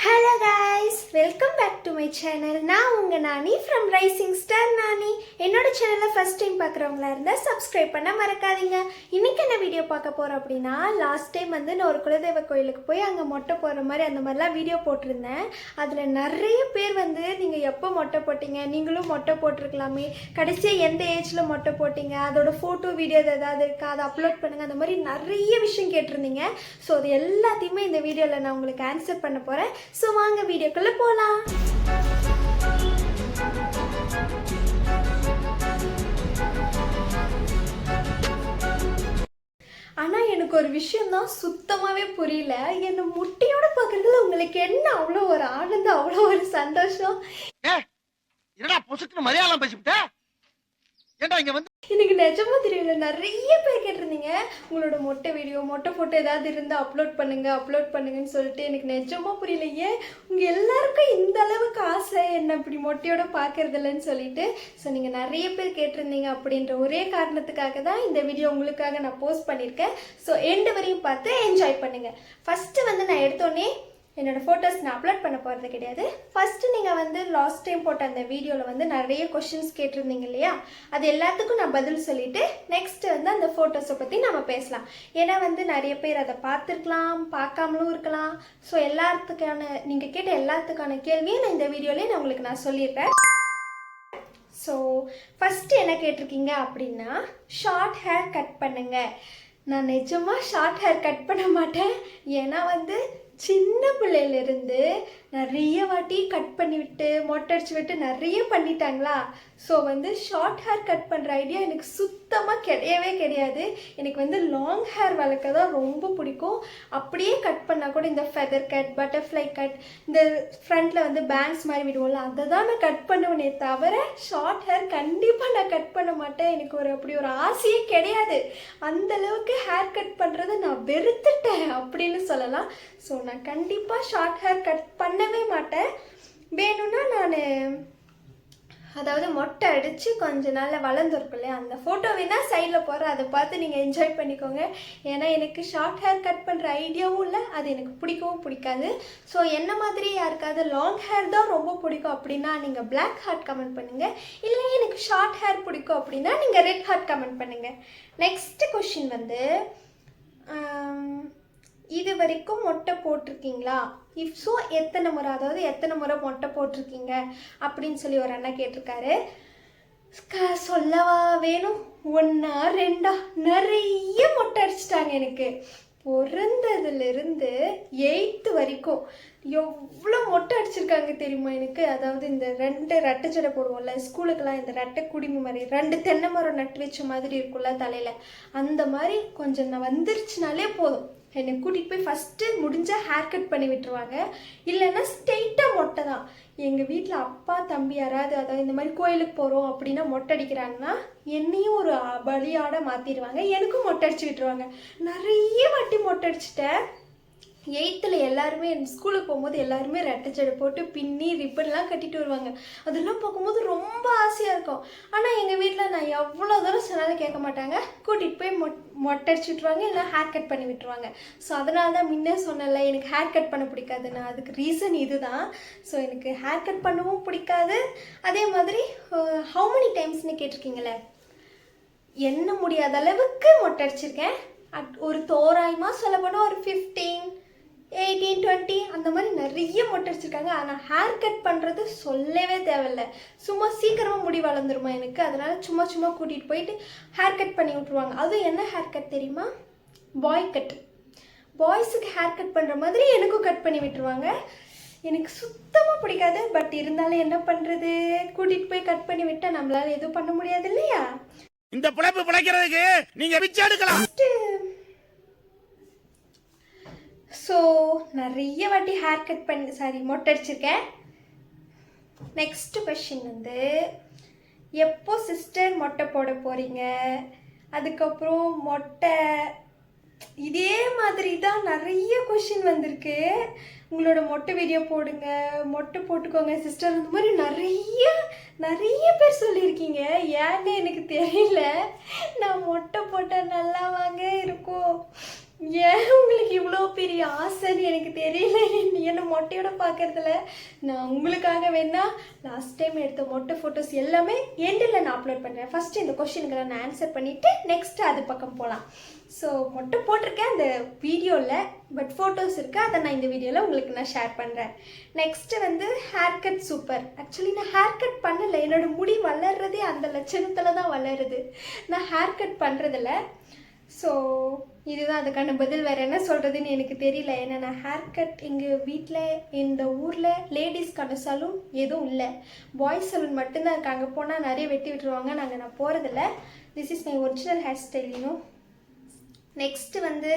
Hello guys, welcome back to my channel. நான் உங்கள் Nani from rising star Nani. என்னோட சேனலை ஃபஸ்ட் டைம் பார்க்குறவங்களா இருந்தால் சப்ஸ்கிரைப் பண்ண மறக்காதீங்க. இன்றைக்கி என்ன வீடியோ பார்க்க போகிறோம் அப்படின்னா, லாஸ்ட் டைம் வந்து நான் ஒரு குலதெய்வ கோயிலுக்கு போய் அங்கே மொட்டை போடுற மாதிரி அந்த மாதிரிலாம் வீடியோ போட்டிருந்தேன். அதில் நிறைய பேர் வந்து நீங்கள் எப்போ மொட்டை போட்டிங்க, நீங்களும் மொட்டை போட்டிருக்கலாமே, கடைசியாக எந்த ஏஜில் மொட்டை போட்டிங்க, அதோட ஃபோட்டோ வீடியோ ஏதாவது இருக்கா, அதை அப்லோட் பண்ணுங்கள், அந்த மாதிரி நிறைய விஷயம் கேட்டிருந்தீங்க. ஸோ அது எல்லாத்தையுமே இந்த வீடியோவில் நான் உங்களுக்கு ஆன்சர் பண்ண போகிறேன். ஸோ வாங்க வீடியோக்குள்ள போலாம். ஆனா எனக்கு ஒரு விஷயம் தான் சுத்தமாவே புரியல. என்ன முட்டையோட பாக்குறதுல உங்களுக்கு என்ன அவ்வளோ ஒரு ஆனந்தம், அவ்வளோ ஒரு சந்தோஷம்? என்னடா பொசுக்குன்னு மலையாளம் பேசிவிட்ட? ஏன்டா இங்க வந்து எனக்கு நிஜமா தெரியல. நிறைய பேர் கேட்டிருந்தீங்க உங்களோட மொட்டை வீடியோ, மொட்டை ஃபோட்டோ ஏதாவது இருந்தால் அப்லோட் பண்ணுங்கன்னு சொல்லிட்டு. எனக்கு நிஜமா புரியல, ஏன் உங்கள் எல்லாருக்கும் இந்த அளவுக்கு ஆசை என்ன இப்படி மொட்டையோட பார்க்கறது இல்லைன்னு சொல்லிட்டு. ஸோ நீங்கள் நிறைய பேர் கேட்டிருந்தீங்க அப்படின்ற ஒரே காரணத்துக்காக தான் இந்த வீடியோ உங்களுக்காக நான் போஸ்ட் பண்ணியிருக்கேன். ஸோ எண்டு வரையும் பார்த்து என்ஜாய் பண்ணுங்கள். ஃபஸ்ட்டு வந்து நான் எடுத்தோடனே என்னோடய ஃபோட்டோஸ் நான் அப்லோட் பண்ண போகிறது கிடையாது. ஃபஸ்ட்டு நீங்கள் வந்து லாஸ்ட் டைம் போட்ட அந்த வீடியோவில் வந்து நிறைய கொஷின்ஸ் கேட்டிருந்தீங்க இல்லையா, அது எல்லாத்துக்கும் நான் பதில் சொல்லிவிட்டு நெக்ஸ்ட்டு வந்து அந்த ஃபோட்டோஸை பற்றி நம்ம பேசலாம். ஏன்னா வந்து நிறைய பேர் அதை பார்த்துருக்கலாம், பார்க்காமலும் இருக்கலாம். ஸோ எல்லாத்துக்கான நீங்கள் கேட்ட எல்லாத்துக்கான கேள்வியும் நான் இந்த வீடியோலேயே நான் உங்களுக்கு நான் சொல்லிடுறேன். ஸோ ஃபஸ்ட்டு என்ன கேட்டிருக்கீங்க அப்படின்னா, ஷார்ட் ஹேர் கட் பண்ணுங்க. நான் நிஜமாக ஷார்ட் ஹேர் கட் பண்ண மாட்டேன். ஏன்னா வந்து சின்ன பிள்ளையிலேருந்து நிறைய வாட்டி கட் பண்ணிவிட்டு மொட்டை அடிச்சு விட்டு நிறைய பண்ணிட்டாங்களா. ஸோ வந்து ஷார்ட் ஹேர் கட் பண்ணுற ஐடியா எனக்கு சுத்தமாக கிடையவே கிடையாது. எனக்கு வந்து லாங் ஹேர் வளர்க்க தான் ரொம்ப பிடிக்கும். அப்படியே கட் பண்ணால் கூட இந்த ஃபெதர் கட், பட்டர்ஃப்ளை கட், இந்த ஃப்ரண்ட்டில் வந்து பேங்க்ஸ் மாதிரி விடுவோம்ல, அதை தான் நான் கட் பண்ணுவேனே தவிர ஷார்ட் ஹேர் கண்டிப்பாக நான் கட் பண்ண மாட்டேன். எனக்கு அப்படி ஒரு ஆசையே கிடையாது. அந்தளவுக்கு ஹேர் கட் பண்ணுறதை நான் வெறுத்துட்டேன் அப்படின்னு சொல்லலாம். ஸோ நான் கண்டிப்பாக ஷார்ட் ஹேர் கட் பண்ணவே மாட்டேன். வேணும்னா நான் அதாவது மொட்டை அடித்து கொஞ்ச நாளில் வளர்ந்துருக்கும் இல்லையா, அந்த ஃபோட்டோ வேணால் சைடில் போகிறேன், அதை பார்த்து நீங்கள் என்ஜாய் பண்ணிக்கோங்க. ஏன்னா எனக்கு ஷார்ட் ஹேர் கட் பண்ணுற ஐடியாவும் இல்லை, அது எனக்கு பிடிக்கவும் பிடிக்காது. ஸோ என்ன மாதிரி யாருக்காவது லாங் ஹேர் தான் ரொம்ப பிடிக்கும் அப்படின்னா நீங்கள் பிளாக் ஹார்ட் கமெண்ட் பண்ணுங்கள். இல்லை எனக்கு ஷார்ட் ஹேர் பிடிக்கும் அப்படின்னா நீங்கள் ரெட் ஹார்ட் கமெண்ட் பண்ணுங்கள். நெக்ஸ்ட் கொஷின் வந்து, இது வரைக்கும் மொட்டை போட்டிருக்கீங்களா? இஃப் ஸோ எத்தனை முறை, அதாவது எத்தனை முறை மொட்டை போட்டிருக்கீங்க அப்படின்னு சொல்லி ஒரு அண்ணா கேட்டிருக்காரு. சொல்லவா வேணும், 1 or 2 நிறைய மொட்டை அடிச்சிட்டாங்க. எனக்கு பிறந்ததுலேருந்து 8th வரைக்கும் எவ்வளோ மொட்டை அடிச்சிருக்காங்க தெரியுமா எனக்கு. அதாவது இந்த 2 ரெட்டை ஜடை போடுவோம்ல ஸ்கூலுக்கெல்லாம், இந்த ரெட்டை குடிமி மாதிரி 2 தென்னை மரம் நட்டு வச்ச மாதிரி இருக்கும்ல தலையில், அந்த மாதிரி கொஞ்சம் நான் வந்துருச்சுனாலே போதும், என்னை கூட்டிகிட்டு போய் ஃபஸ்ட்டு முடிஞ்சால் ஹேர் கட் பண்ணி விட்டுருவாங்க. இல்லைன்னா ஸ்ட்ரெயிட்டாக மொட்டை தான். எங்கள் வீட்டில் அப்பா தம்பி யாராவது அதாவது இந்த மாதிரி கோயிலுக்கு போகிறோம் அப்படின்னா மொட்டை அடிக்கிறாங்கன்னா என்னையும் ஒரு பலியாட மாற்றிடுவாங்க, எனக்கும் மொட்டை அடிச்சு விட்டுருவாங்க. நிறைய வாட்டி மொட்டை அடிச்சிட்டேன். 8th எல்லாருமே ஸ்கூலுக்கு போகும்போது எல்லாருமே ரெட்டை ஜடை போட்டு பின்னி ரிப்பன்லாம் கட்டிட்டு வருவாங்க. அதெல்லாம் பார்க்கும்போது ரொம்ப ஆசையாக இருக்கும். ஆனால் எங்கள் வீட்டில் நான் எவ்வளோ தூரம் சொன்னாலும் கேட்க மாட்டாங்க, கூட்டிகிட்டு போய் மொட்டை அடிச்சு விட்டுருவாங்க, இல்லை ஹேர் கட் பண்ணி விட்டுருவாங்க. ஸோ அதனால தான் முன்னே சொன்னல எனக்கு ஹேர் கட் பண்ண பிடிக்காதுண்ணா. அதுக்கு ரீசன் இது தான். ஸோ எனக்கு ஹேர் கட் பண்ணவும் பிடிக்காது. அதே மாதிரி ஹவு மெனி டைம்ஸ்னு கேட்டிருக்கீங்களே, என்ன முடியாத அளவுக்கு மொட்டை அடிச்சிருக்கேன். ஒரு தோராயமாக சொல்ல போனால் ஒரு 15, 18, 20 அந்த மாதிரி நிறைய மொட்டை அடிச்சிருக்காங்க. ஆனால் ஹேர் கட் பண்ணுறது சொல்லவே தேவையில்லை. சும்மா சீக்கிரமாக முடி வளர்ந்துருமா எனக்கு, அதனால் சும்மா கூட்டிகிட்டு போயிட்டு ஹேர் கட் பண்ணி விட்ருவாங்க. அதுவும் என்ன ஹேர் கட் தெரியுமா? பாய் கட். பாய்ஸுக்கு ஹேர் கட் பண்ணுற மாதிரி எனக்கும் கட் பண்ணி விட்டுருவாங்க. எனக்கு சுத்தமாக பிடிக்காது. பட் இருந்தாலும் என்ன பண்ணுறது, கூட்டிகிட்டு போய் கட் பண்ணி விட்டால் நம்மளால எதுவும் பண்ண முடியாது இல்லையா. இந்த பிழைப்பு பிழைக்கிறதுக்கு நீங்கள் பிச்சை எடுக்கலாம். ஸோ நிறைய வாட்டி ஹேர் கட் பண்ணி மொட்டை அடிச்சிருக்கேன். நெக்ஸ்ட் கொஷின் வந்து, எப்போ சிஸ்டர் மொட்டை போட போகிறீங்க? அதுக்கப்புறம் மொட்டை இதே மாதிரி தான் நிறைய கொஷின் வந்திருக்கு. உங்களோட மொட்டை வீடியோ போடுங்க, மொட்டை போட்டுக்கோங்க சிஸ்டர், அந்த மாதிரி நிறைய பேர் சொல்லியிருக்கீங்க. ஏன்னு எனக்கு தெரியல. நான் மொட்டை போட்டால் நல்லா வாங்க இருக்கும். ஏன் உங்களுக்கு இவ்வளோ பெரிய ஆசைன்னு எனக்கு தெரியல. நீ என்ன மொட்டையோட பார்க்கறதுல நான் உங்களுக்காக வேணா லாஸ்ட் டைம் எடுத்த மொட்டை ஃபோட்டோஸ் எல்லாமே எண்டில் நான் அப்லோட் பண்ணுறேன். ஃபஸ்ட்டு இந்த கொஷினுக்கு நான் ஆன்சர் பண்ணிவிட்டு நெக்ஸ்ட் அது பக்கம் போகலாம். ஸோ மொட்டை போட்டிருக்கேன் அந்த வீடியோவில், பட் ஃபோட்டோஸ் இருக்குது, அதை நான் இந்த வீடியோவில் உங்களுக்கு நான் ஷேர் பண்ணுறேன். நெக்ஸ்ட்டு வந்து ஹேர் கட் சூப்பர். ஆக்சுவலி நான் ஹேர் கட் பண்ணலை, என்னோடய முடி வளர்றதே அந்த லட்சணத்தில் தான் வளருது. நான் ஹேர் கட் பண்ணுறதில்ல. ஸோ இதுதான் அதுக்கான பதில். வேறு என்ன சொல்கிறதுன்னு எனக்கு தெரியல. ஏன்னா நான் ஹேர் கட் எங்கள் வீட்டில் இந்த ஊரில் லேடிஸ்க்கான சலூன் எதுவும் இல்லை, பாய்ஸ் சலூன் மட்டும்தான் இருக்குது. அங்கே போனால் நிறைய வெட்டி விட்டுருவாங்க, நான் போகிறதில்ல. This is my original hair style. Next வந்து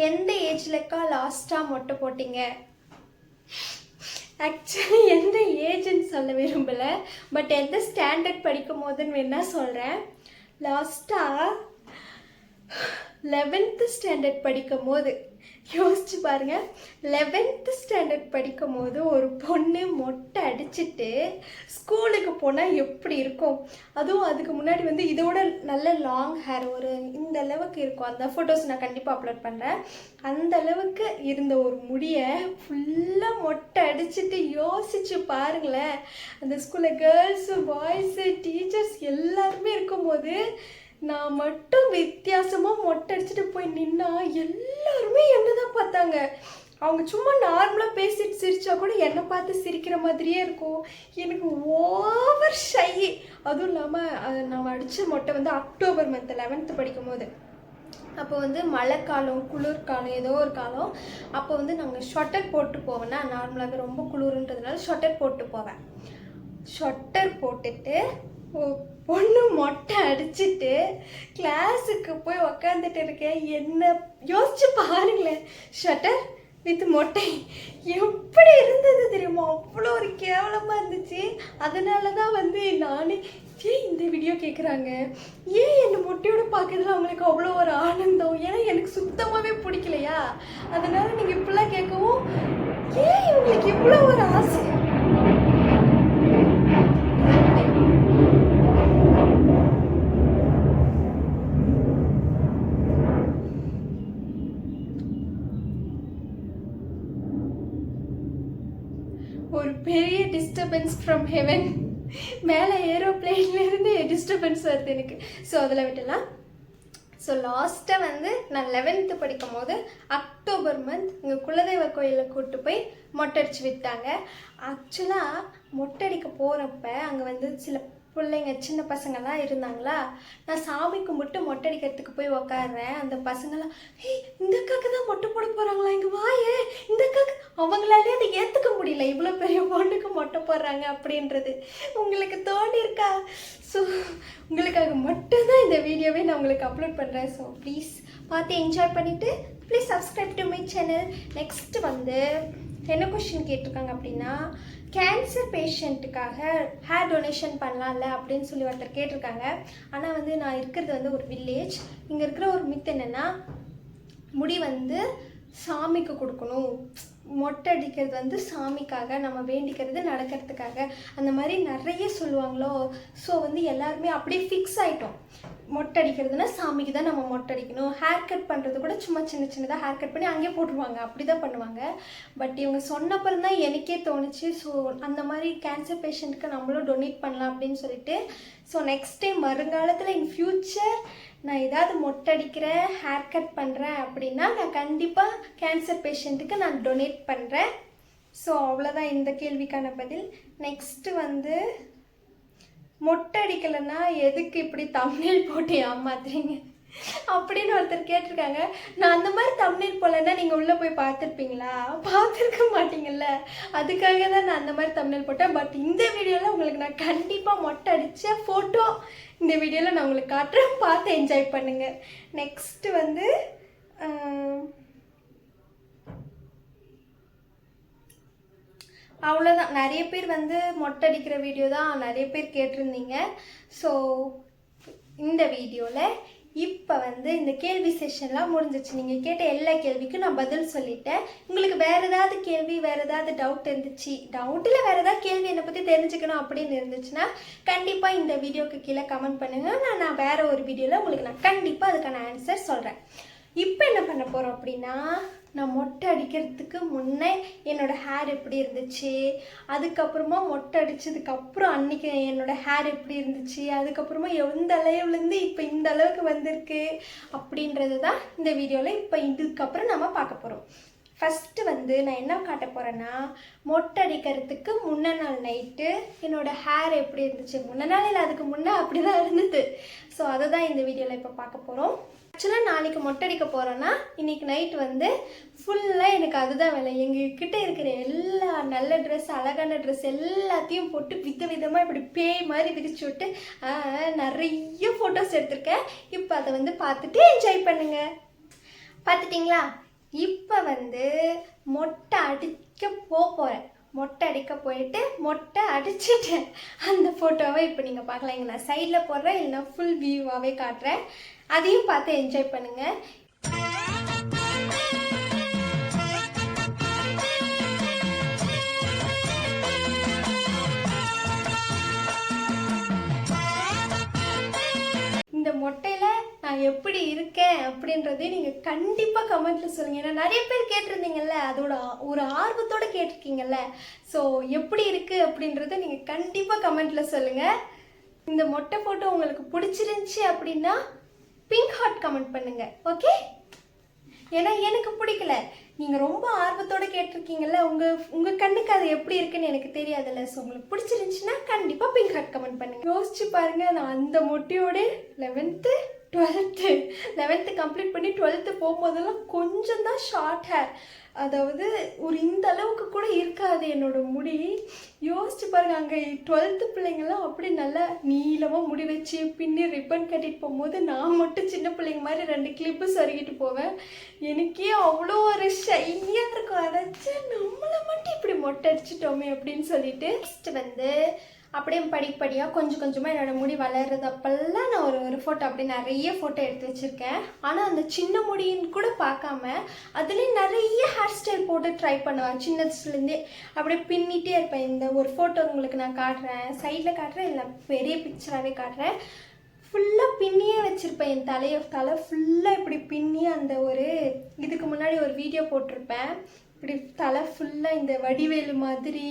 எந்த ஏஜ்லக்கா லாஸ்ட்டாக மொட்டை போட்டிங்க? ஆக்சுவலி எந்த ஏஜ்ன்னு சொல்ல விரும்பலை, பட் எந்த ஸ்டாண்டர்ட் படிக்கும் போதுன்னு வேணால் சொல்கிறேன். லாஸ்ட்டாக 11th ஸ்டாண்டர்ட் படிக்கும் போது, யோசிச்சு பாருங்க, 11th ஸ்டாண்டர்ட் படிக்கும் போது ஒரு பொண்ணு மொட்டை அடிச்சுட்டு ஸ்கூலுக்கு போனால் எப்படி இருக்கும்? அதுவும் அதுக்கு முன்னாடி வந்து இதோட நல்ல லாங் ஹேர், ஒரு இந்த அளவுக்கு இருக்கும். அந்த ஃபோட்டோஸ் நான் கண்டிப்பாக அப்லோட் பண்ணுறேன். அந்த அளவுக்கு இருந்த ஒரு முடியை ஃபுல்லாக மொட்டை அடிச்சுட்டு யோசிச்சு பாருங்களேன். அந்த ஸ்கூலில் கேர்ள்ஸு பாய்ஸு டீச்சர்ஸ் எல்லாருமே இருக்கும்போது நான் மட்டும் வித்தியாசமாக மொட்டை அடிச்சுட்டு போய் நின்னா எல்லாருமே என்ன தான் பார்த்தாங்க. அவங்க சும்மா நார்மலாக பேசிட்டு சிரிச்சா கூட என்னை பார்த்து சிரிக்கிற மாதிரியே இருக்கும். எனக்கு ஓவர் ஷை. அதுவும் இல்லாமல் நான் அடித்த மொட்டை வந்து அக்டோபர் மந்த் 11th படிக்கும் போது. அப்போ வந்து மழைக்காலம் குளிர்காலம் ஏதோ ஒரு காலம். அப்போ வந்து நாங்கள் ஷொட்டர் போட்டு போவேன்னா, நார்மலாக ரொம்ப குளிர்ன்றதுனால ஷொட்டர் போட்டு போவேன். ஷொட்டர் போட்டுட்டு பொண்ணு மொட்டை அடிச்சுட்டு கிளாஸுக்கு போய் உக்காந்துட்டு இருக்கேன். என்ன யோசிச்சு பாருங்களேன், ஷட்டர் வித் மொட்டை எப்படி இருந்தது தெரியுமா? அவ்வளோ ஒரு கேவலமாக இருந்துச்சு. அதனால தான் வந்து நானே ஏன் இந்த வீடியோ கேட்குறாங்க, ஏன் என்னை மொட்டையோட பார்க்கறதுல அவங்களுக்கு அவ்வளோ ஒரு ஆனந்தம்? ஏன்னா எனக்கு சுத்தமாகவே பிடிக்கலையா, அதனால நீங்கள் இப்படிலாம் கேட்கவும் ஏன் இவங்களுக்கு இவ்வளோ ஒரு ஆசை? ஒரு பெரிய டிஸ்டர்பன்ஸ் ஃப்ரம் ஹெவன். மேலே ஏரோப்ளேன்லேருந்து டிஸ்டர்பன்ஸ் வருது எனக்கு. ஸோ அதில் விட்டலாம். ஸோ லாஸ்ட்டாக வந்து நான் 11th படிக்கும் போது அக்டோபர் மந்த் எங்கள் குலதெய்வ கோயிலில் கூப்பிட்டு போய் மொட்டை அடிச்சு விட்டாங்க. ஆக்சுவலாக மொட்டை அடிக்க போகிறப்ப அங்கே வந்து சில பிள்ளைங்க சின்ன பசங்கள்லாம் இருந்தாங்களா. நான் சாமி கும்பிட்டு மொட்டை அடிக்கிறதுக்கு போய் உக்காடுறேன். அந்த பசங்களாம் இந்த அக்காக்கு தான் மொட்டை போட போகிறாங்களா, இங்கே வாயே இந்த அக்காக்கு. அவங்களாலே அதை ஏற்றுக்க முடியல, இவ்வளோ பெரிய பொண்ணுக்கு மொட்டை போடுறாங்க அப்படின்றது. உங்களுக்கு தோணியிருக்கா? ஸோ உங்களுக்காக மட்டும்தான் இந்த வீடியோவே நான் உங்களுக்கு அப்லோட் பண்ணுறேன். ஸோ ப்ளீஸ் பார்த்து என்ஜாய் பண்ணிவிட்டு please subscribe to my channel. Next வந்து என்ன கொஷின் கேட்டிருக்காங்க அப்படின்னா, கேன்சர் பேஷண்ட்டுக்காக ஹேர் டொனேஷன் பண்ணலாம்ல அப்படின்னு சொல்லி ஒருத்தர் கேட்டிருக்காங்க. ஆனால் வந்து நான் இருக்கிறது வந்து ஒரு வில்லேஜ். இங்கே இருக்கிற ஒரு மித்து என்னென்னா, முடி வந்து சாமிக்கு கொடுக்கணும், மொட்டை அடிக்கிறது வந்து சாமிக்காக, நம்ம வேண்டிக்கிறது நடக்கிறதுக்காக, அந்த மாதிரி நிறைய சொல்லுவாங்களோ. ஸோ வந்து எல்லாருமே அப்படியே ஃபிக்ஸ் ஆகிட்டோம், மொட்டை அடிக்கிறதுனா சாமிக்கு தான் நம்ம மொட்டை அடிக்கணும். ஹேர் கட் பண்ணுறது கூட சும்மா சின்ன சின்னதாக ஹேர் கட் பண்ணி அங்கேயே போட்டுருவாங்க, அப்படி தான் பண்ணுவாங்க. பட் இவங்க சொன்னப்பறம் தான் எனக்கே தோணுச்சு, ஸோ அந்த மாதிரி கேன்சர் பேஷண்ட்டுக்கு நம்மளும் டொனேட் பண்ணலாம் அப்படின்னு சொல்லிட்டு. ஸோ நெக்ஸ்ட் டைம் வருங்காலத்தில் இன் ஃப்யூச்சர் நான் ஏதாவது மொட்டை அடிக்கிறேன், ஹேர் கட் பண்ணுறேன் அப்படின்னா நான் கண்டிப்பாக கேன்சர் பேஷண்ட்டுக்கு நான் டொனேட் பண்ணுறேன். ஸோ அவ்வளோதான் இந்த கேள்விக்கான பதில். நெக்ஸ்ட்டு வந்து மொட்டை அடிக்கலைன்னா எதுக்கு இப்படி தம்ப்நெயில் போட்டு ஏமாத்துறீங்க அப்படின்னு ஒருத்தர் கேட்டிருக்காங்க. நான் அந்த மாதிரி தம்ப்நெயில் போடலைன்னா நீங்கள் உள்ளே போய் பார்த்துருப்பீங்களா? பார்த்துருக்க மாட்டீங்கல்ல, அதுக்காக தான் நான் அந்த மாதிரி தம்ப்நெயில் போட்டேன். பட் இந்த வீடியோவில் உங்களுக்கு நான் கண்டிப்பாக மொட்டை அடித்த ஃபோட்டோ இந்த வீடியோவில் நான் உங்களுக்கு காட்டுறேன், பார்த்து என்ஜாய் பண்ணுங்கள். நெக்ஸ்ட்டு வந்து அவ்வளோதான். நிறைய பேர் வந்து மொட்டை அடிக்கிற வீடியோ தான் நிறைய பேர் கேட்டிருந்தீங்க. ஸோ இந்த வீடியோவில் இப்போ வந்து இந்த கேள்வி செஷன்லாம் முடிஞ்சிச்சு. நீங்கள் கேட்ட எல்லா கேள்விக்கும் நான் பதில் சொல்லிட்டேன். உங்களுக்கு வேறு ஏதாவது கேள்வி, வேறு ஏதாவது டவுட் இருந்துச்சு, டவுட்டில் வேறு ஏதாவது கேள்வி என்னை பற்றி தெரிஞ்சுக்கணும் அப்படின்னு இருந்துச்சுன்னா கண்டிப்பாக இந்த வீடியோக்கு கீழே கமெண்ட் பண்ணுங்கள். நான் வேறு ஒரு வீடியோவில் உங்களுக்கு நான் கண்டிப்பாக அதுக்கான ஆன்சர் சொல்கிறேன். இப்போ என்ன பண்ண போகிறோம் அப்படின்னா, நான் மொட்டை அடிக்கிறதுக்கு முன்னே என்னோடய ஹேர் எப்படி இருந்துச்சு, அதுக்கப்புறமா மொட்டை அடித்ததுக்கப்புறம் அன்றைக்கி என்னோடய ஹேர் எப்படி இருந்துச்சு, அதுக்கப்புறமா எந்த அளவுலேருந்து இப்போ இந்த அளவுக்கு வந்திருக்கு அப்படின்றது தான் இந்த வீடியோவில் இப்போ இதுக்கப்புறம் நம்ம பார்க்க போகிறோம். ஃபஸ்ட்டு வந்து நான் என்ன காட்ட போகிறேன்னா, மொட்டை அடிக்கிறதுக்கு முன்ன நாள் நைட்டு என்னோடய ஹேர் எப்படி இருந்துச்சு. முன்ன நாள் இல்லை, அதுக்கு முன்னே அப்படி தான் இருந்தது. ஸோ அதை தான் இந்த வீடியோவில் இப்போ பார்க்க போகிறோம். ஆக்சுவலாக நாளைக்கு மொட்டை அடிக்க போகிறோன்னா இன்றைக்கி நைட் வந்து ஃபுல்லாக எனக்கு அதுதான் வேலை. எங்ககிட்ட இருக்கிற எல்லா நல்ல ட்ரெஸ், அழகான ட்ரெஸ் எல்லாத்தையும் போட்டு விதவிதமாக இப்படி பேய் மாதிரி விரிச்சு விட்டு நிறைய ஃபோட்டோஸ் எடுத்திருக்கேன். இப்போ அதை வந்து பார்த்துட்டு என்ஜாய் பண்ணுங்கள். பார்த்துட்டிங்களா? இப்போ வந்து மொட்டை அடிக்க போகிறேன். மொட்டை அடிக்க போயிட்டு மொட்டை அடிச்சிட்டேன். அந்த ஃபோட்டோவை இப்போ நீங்கள் பார்க்கலாம். இங்கே நான் சைடில் போடுறேன், இல்லைனா ஃபுல் வியூவாகவே காட்டுறேன். அதையும் பார்த்து என்ஜாய் பண்ணுங்கள். இந்த மொட்டையில் நான் எப்படி இருக்கேன் அப்படின்றதையும் நீங்கள் கண்டிப்பாக கமெண்ட்டில் சொல்லுங்கள். ஏன்னா நிறைய பேர் கேட்டிருந்தீங்கல்ல, அதோட ஒரு ஆர்வத்தோடு கேட்டிருக்கீங்கல்ல. ஸோ எப்படி இருக்குது அப்படின்றத நீங்கள் கண்டிப்பாக கமெண்ட்டில் சொல்லுங்கள். இந்த மொட்டை ஃபோட்டோ உங்களுக்கு பிடிச்சிருந்துச்சி அப்படின்னா பிங்க் ஹார்ட் கமெண்ட் பண்ணுங்கள். ஓகே? ஏன்னா எனக்கு பிடிக்கல, நீங்கள் ரொம்ப ஆர்வத்தோடு கேட்டிருக்கீங்கல்ல, உங்கள் கண்ணுக்கு அது எப்படி இருக்குன்னு எனக்கு தெரியாதுல்ல. ஸோ உங்களுக்கு பிடிச்சிருந்துச்சின்னா கண்டிப்பாக பிங்க் ஹார்ட் கமெண்ட் பண்ணுங்கள். யோசிச்சு பாருங்கள், நான் அந்த மொட்டையோட 11th கம்ப்ளீட் பண்ணி 12th போகும்போதெல்லாம் கொஞ்சம் தான் ஷார்ட் ஹேர், அதாவது ஒரு இந்த அளவுக்கு கூட இருக்காது என்னோட முடி. யோசிச்சு பாருங்க, அங்கே 12th பிள்ளைங்கள்லாம் அப்படி நல்லா நீளமாக முடி வச்சு பின்னி ரிப்பன் கட்டிட்டு போகும்போது நான் மட்டும் சின்ன பிள்ளைங்க மாதிரி 2 கிளிப்பு சொருகிட்டு போவேன். எனக்கே அவ்வளோ ஒரு ஷைனியாக இருக்கும். அதாச்சும் நம்மளை மட்டும் இப்படி மொட்டை அடிச்சிட்டோமே அப்படின்னு சொல்லிட்டு நெக்ஸ்ட் வந்து அப்படியே படிப்படியாக கொஞ்சம் கொஞ்சமாக என்னோடய முடி வளர்றது அப்போல்லாம் நான் ஒரு ஃபோட்டோ அப்படி நிறைய ஃபோட்டோ எடுத்து வச்சுருக்கேன். ஆனால் அந்த சின்ன முடின்னு கூட பார்க்காம அதுலேயும் நிறைய ஹேர் ஸ்டைல் போட்டு ட்ரை பண்ணுவேன். சின்னதுலேருந்தே அப்படியே பின்னிட்டே இருப்பேன். இந்த ஒரு ஃபோட்டோ உங்களுக்கு நான் காட்டுறேன், சைடில் காட்டுறேன், இல்லை பெரிய பிக்சராகவே காட்டுறேன். ஃபுல்லாக பின்னியே வச்சுருப்பேன். என் தலை ஃபுல்லாக இப்படி பின்னி அந்த ஒரு இதுக்கு முன்னாடி ஒரு வீடியோ போட்டிருப்பேன். இப்படி தலை ஃபுல்லாக இந்த வடிவேலு மாதிரி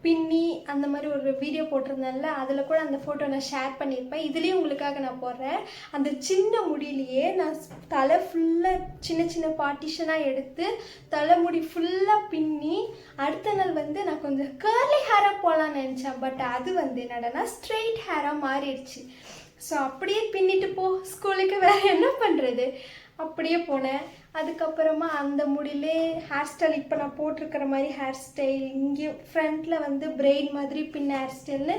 பின்னி அந்த மாதிரி ஒரு வீடியோ போட்டிருந்தேன்ல, அதில் கூட அந்த ஃபோட்டோ நான் ஷேர் பண்ணியிருப்பேன். இதுலேயும் உங்களுக்காக நான் போடுறேன். அந்த சின்ன முடியிலேயே நான் தலை ஃபுல்லாக சின்ன சின்ன பார்ட்டிஷனாக எடுத்து தலைமுடி ஃபுல்லாக பின்னி அடுத்த நாள் வந்து நான் கொஞ்சம் கர்லி ஹேராக போகலான்னு நினச்சேன். பட் அது வந்து என்னடனா ஸ்ட்ரெயிட் ஹேராக மாறிடுச்சு. ஸோ அப்படியே பின்னிட்டு ஸ்கூலுக்கு வேறு என்ன பண்ணுறது, அப்படியே போனேன். அதுக்கப்புறமா அந்த முடியிலே ஹேர் ஸ்டைல் இப்போ நான் போட்டிருக்கிற மாதிரி ஹேர் ஸ்டைல், இங்கே ஃப்ரண்ட்டில் வந்து பிரெயின் மாதிரி பின்ன ஹேர் ஸ்டைல்னு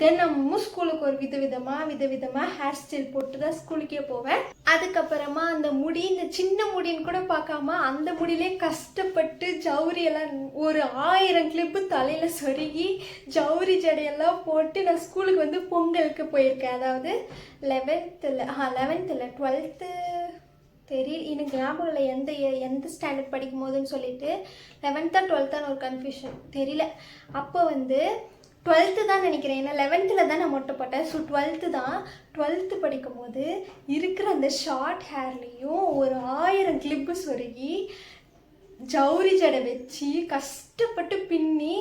தினமும் ஸ்கூலுக்கு ஒரு விதவிதமாக ஹேர் ஸ்டைல் போட்டு தான் ஸ்கூலுக்கே போவேன். அதுக்கப்புறமா அந்த முடி, இந்த சின்ன முடின்னு கூட பார்க்காம அந்த முடியிலே கஷ்டப்பட்டு ஜவுரியெல்லாம் ஒரு 1000 கிளிப்பு தலையில் சொருகி ஜவுரி ஜடையெல்லாம் போட்டு நான் ஸ்கூலுக்கு வந்து பொங்கலுக்கு போயிருக்கேன். அதாவது 11th 12th தெரியல, எனக்கு ஞாபகம் இல்லை எந்த ஸ்டாண்டர்ட் படிக்கும் போதுன்னு சொல்லிட்டு 11th 12th ஒரு கன்ஃபியூஷன் தெரியல. அப்போ வந்து 12th தான் நினைக்கிறேன், ஏன்னா 11th தான் நான் மொட்டை போட்டேன். ஸோ 12th தான். 12th படிக்கும் போது இருக்கிற அந்த ஷார்ட் ஹேர்லேயும் ஒரு 1000 கிளிப்பு சொருகி ஜவுரி ஜடை வச்சு கஷ்டப்பட்டு பின்னி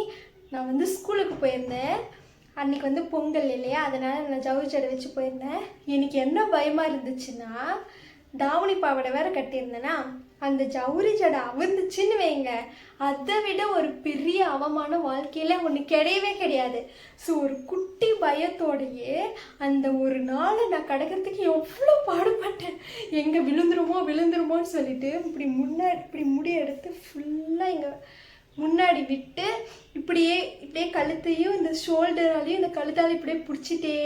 நான் வந்து ஸ்கூலுக்கு போயிருந்தேன். அன்றைக்கி வந்து பொங்கல் இல்லையா, அதனால் நான் ஜவுரி ஜடை வச்சு போயிருந்தேன். எனக்கு என்ன பயமாக இருந்துச்சுன்னா, தாவணி பாவாடை வேறு கட்டியிருந்தேன்னா அந்த ஜவுரி ஜடை அவிர்ந்துச்சுன்னு வைங்க, அதை விட ஒரு பெரிய அவமானம் வாழ்க்கையில் ஒன்று கிடையாது. ஸோ ஒரு குட்டி பயத்தோடையே அந்த ஒரு நாளை நான் கிடக்கிறதுக்கு எவ்வளோ பாடுபட்டேன். எங்கே விழுந்துருமோன்னு சொல்லிட்டு இப்படி முடி எடுத்து ஃபுல்லாக இங்கே முன்னாடி விட்டு இப்படியே கழுத்தையும் இந்த ஷோல்டராலையும் இந்த கழுத்தால் இப்படியே பிடிச்சிட்டே,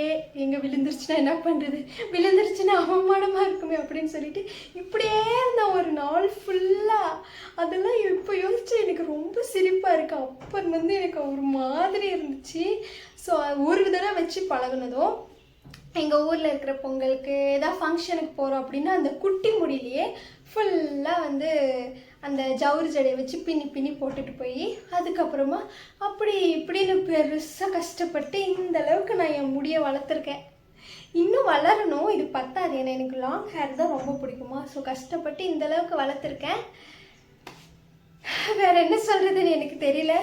எங்கே விழுந்துருச்சுன்னா என்ன பண்ணுறது, விழுந்துருச்சுன்னா அவமானமாக இருக்குமே அப்படின்னு சொல்லிட்டு இப்படியே இருந்த ஒரு நாள் ஃபுல்லாக. அதெல்லாம் இப்போ யோசிச்சு எனக்கு ரொம்ப சிரிப்பாக இருக்குது. அப்போ வந்து எனக்கு ஒரு மாதிரி இருந்துச்சு. ஸோ ஒரு தடவை வச்சு பழகுனதும் எங்கள் ஊரில் இருக்கிற பொங்கலுக்கு ஏதாவது ஃபங்க்ஷனுக்கு போகிறோம் அப்படின்னா அந்த குட்டி முடியிலேயே ஃபுல்லாக வந்து அந்த ஜவுரி ஜடையை வச்சு பின்னி போட்டுட்டு போய் அதுக்கப்புறமா அப்படி இப்படின்னு பெருசாக கஷ்டப்பட்டு இந்த அளவுக்கு நான் என் முடியை வளர்த்துருக்கேன். இன்னும் வளரணும், இது பத்தாது. ஏன்னா எனக்கு லாங் ஹேர் தான் ரொம்ப பிடிக்குமா. ஸோ கஷ்டப்பட்டு இந்த அளவுக்கு வளர்த்துருக்கேன். வேற என்ன சொல்றதுன்னு எனக்கு தெரியல.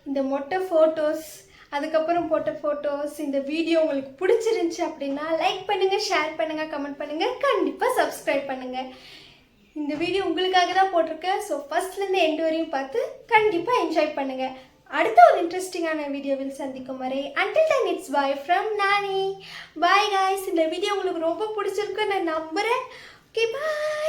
இந்த மொட்டை ஃபோட்டோஸ், அதுக்கப்புறம் போட்ட ஃபோட்டோஸ், இந்த வீடியோ உங்களுக்கு பிடிச்சிருந்துச்சி அப்படின்னா லைக் பண்ணுங்கள், ஷேர் பண்ணுங்கள், கமெண்ட் பண்ணுங்கள், கண்டிப்பாக சப்ஸ்கிரைப் பண்ணுங்கள். இந்த வீடியோ உங்களுக்காக தான் போட்டிருக்கேன். ஸோ ஃபர்ஸ்ட்லேருந்து எண்டு வரையும் பார்த்து கண்டிப்பாக என்ஜாய் பண்ணுங்கள். அடுத்த ஒரு இன்ட்ரெஸ்டிங்கான வீடியோவில் சந்திக்கும் வரை until then it's bye from Nani. Bye guys. இந்த வீடியோ உங்களுக்கு ரொம்ப பிடிச்சிருக்குன்னு நான் நம்புகிறேன். ஓகே, பாய்.